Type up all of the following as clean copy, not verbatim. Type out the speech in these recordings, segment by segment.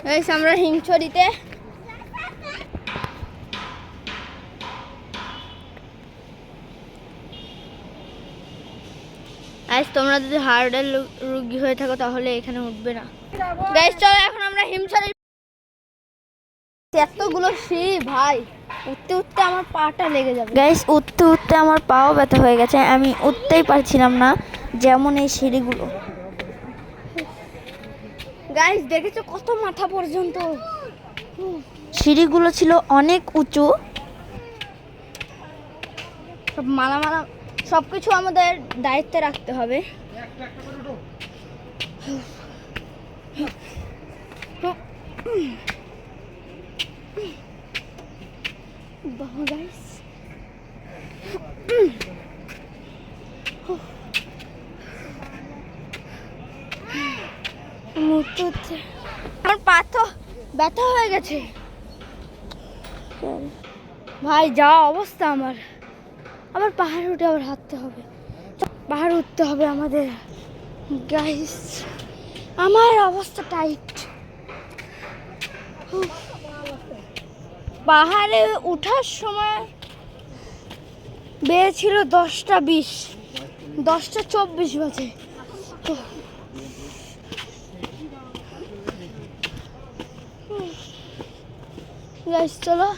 Guys আমরা হিমছড়িতে guys তোমরা যদি হার্টের রোগী হয়ে থাকো তাহলে এখানে উঠবে না। গাইস চলো এখন আমরা হিমছড়ি। এতগুলো সিঁড়ি ভাই, উঠতে উঠতে আমার পাটা লেগে যাবে। গাইস উঠতে উঠতে আমার পাও ব্যথা হয়ে গেছে, আমি উঠতেই পারছিলাম না, যেমন এই সিঁড়িগুলো। গাইস দেখেছো কত মাথা পর্যন্ত সিঁড়িগুলো ছিল, অনেক উঁচু। সব মালা সবকিছু আমাদের দায়িত্বে রাখতে হবে। গাইস আমার পা তো ব্যথা হয়ে গেছে ভাই, যা অবস্থা আমার। আবার পাহাড়ে উঠে আবার হাঁটতে হবে, পাহাড় উঠতে হবে আমাদের। গাইস আমার অবস্থা টাইট। পাহাড়ে ওঠার সময় বেড়েছিল 10:20, 10:24 বাজে। গাইস চলো,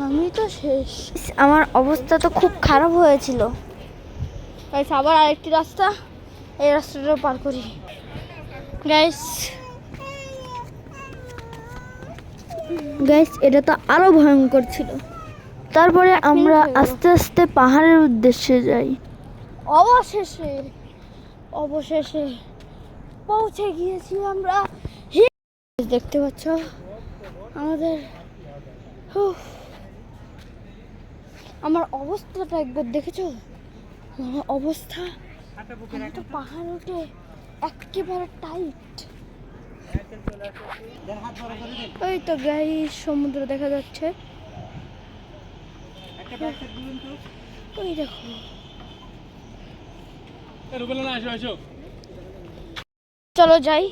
আমি তো শেষ। আমার অবস্থা তো খুব খারাপ হয়েছিল। গাইস আবার আরেকটি রাস্তা, এই রাস্তাটা পার করি। গাইস এটা তো আরো ভয়ঙ্কর ছিল। তারপরে আমরা আস্তে আস্তে পাহাড়ের উদ্দেশ্যে যাই। অবশেষে পৌঁছে গিয়েছি আমরা। দেখতে পাচ্ছ আমাদের, আমার অবস্থাটা একবার দেখেছো? আমার অবস্থা, আমি তো পাহাড় উঠে একেবারে টাইট। ওই তো গাইস সমুদ্র দেখা যাচ্ছে, ওই দেখো। চলো যাই।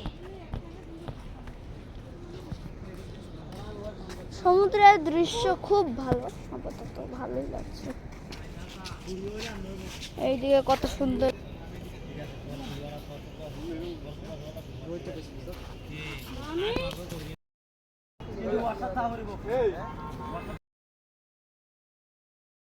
সমুদ্রের দৃশ্য খুব ভালো, আপাতত ভালোই লাগছে। এইদিকে কত সুন্দর।